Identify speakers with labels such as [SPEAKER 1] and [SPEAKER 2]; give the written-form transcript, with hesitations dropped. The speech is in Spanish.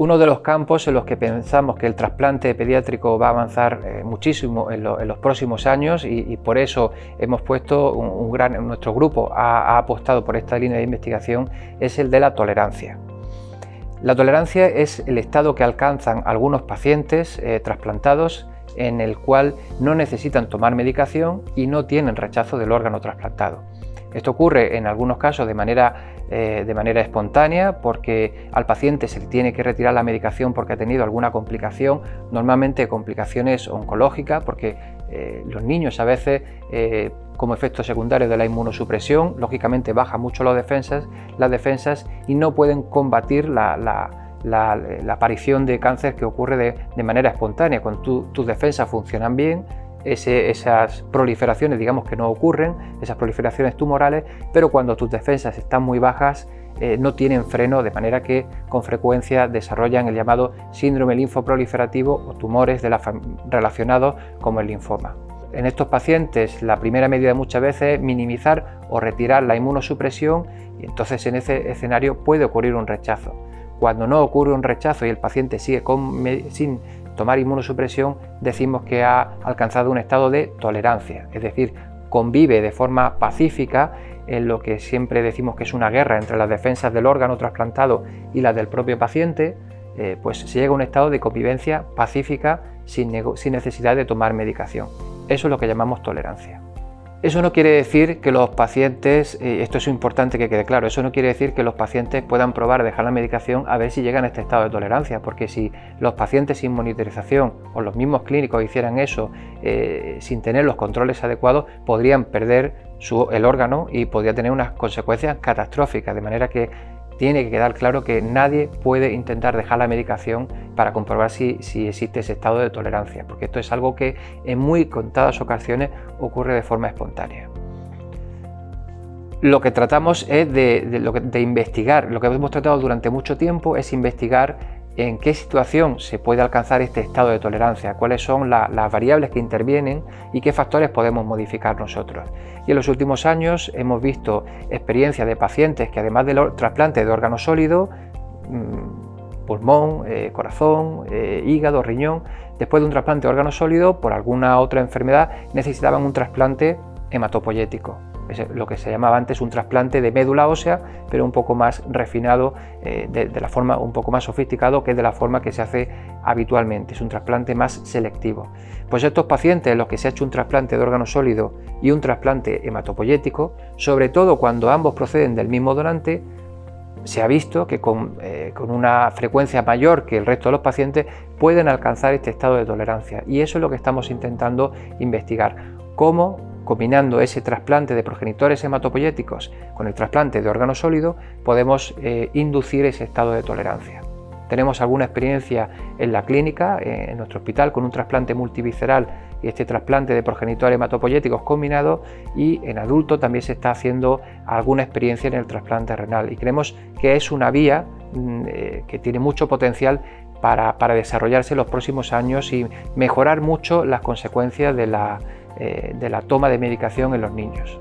[SPEAKER 1] Uno de los campos en los que pensamos que el trasplante pediátrico va a avanzar muchísimo en los próximos años y por eso hemos puesto nuestro grupo ha apostado por esta línea de investigación, es el de la tolerancia. La tolerancia es el estado que alcanzan algunos pacientes trasplantados en el cual no necesitan tomar medicación y no tienen rechazo del órgano trasplantado. Esto ocurre en algunos casos de manera espontánea, porque al paciente se le tiene que retirar la medicación porque ha tenido alguna complicación, normalmente complicaciones oncológicas, porque los niños a veces como efecto secundario de la inmunosupresión, lógicamente bajan mucho las defensas y no pueden combatir la aparición de cáncer que ocurre de manera espontánea. Cuando tus defensas funcionan bien, esas proliferaciones digamos que no ocurren, esas proliferaciones tumorales, pero cuando tus defensas están muy bajas no tienen freno, de manera que con frecuencia desarrollan el llamado síndrome linfoproliferativo o tumores relacionados como el linfoma. En estos pacientes la primera medida muchas veces es minimizar o retirar la inmunosupresión y entonces en ese escenario puede ocurrir un rechazo. Cuando no ocurre un rechazo y el paciente sigue sin tomar inmunosupresión, decimos que ha alcanzado un estado de tolerancia, es decir, convive de forma pacífica en lo que siempre decimos que es una guerra entre las defensas del órgano trasplantado y las del propio paciente, pues se llega a un estado de convivencia pacífica sin necesidad de tomar medicación. Eso es lo que llamamos tolerancia. Eso no quiere decir que los pacientes, esto es importante que quede claro, eso no quiere decir que los pacientes puedan probar dejar la medicación a ver si llegan a este estado de tolerancia, porque si los pacientes sin monitorización o los mismos clínicos hicieran eso sin tener los controles adecuados, podrían perder el órgano y podría tener unas consecuencias catastróficas, de manera que tiene que quedar claro que nadie puede intentar dejar la medicación para comprobar si existe ese estado de tolerancia, porque esto es algo que en muy contadas ocasiones ocurre de forma espontánea. Lo que tratamos es de investigar, lo que hemos tratado durante mucho tiempo es investigar en qué situación se puede alcanzar este estado de tolerancia, cuáles son las variables que intervienen y qué factores podemos modificar nosotros. Y en los últimos años hemos visto experiencias de pacientes que además del trasplante de órgano sólido, pulmón, corazón, hígado, riñón, después de un trasplante de órgano sólido por alguna otra enfermedad necesitaban un trasplante hematopoyético. Es lo que se llamaba antes un trasplante de médula ósea, pero un poco más refinado, de la forma un poco más sofisticado, que es de la forma que se hace habitualmente, es un trasplante más selectivo. Pues estos pacientes en los que se ha hecho un trasplante de órgano sólido y un trasplante hematopoyético, sobre todo cuando ambos proceden del mismo donante, se ha visto que con una frecuencia mayor que el resto de los pacientes pueden alcanzar este estado de tolerancia, y eso es lo que estamos intentando investigar, cómo combinando ese trasplante de progenitores hematopoyéticos con el trasplante de órgano sólido podemos inducir ese estado de tolerancia. Tenemos alguna experiencia en la clínica, en nuestro hospital, con un trasplante multivisceral y este trasplante de progenitores hematopoyéticos combinados, y en adultos también se está haciendo alguna experiencia en el trasplante renal, y creemos que es una vía que tiene mucho potencial para desarrollarse en los próximos años y mejorar mucho las consecuencias de la toma de medicación en los niños.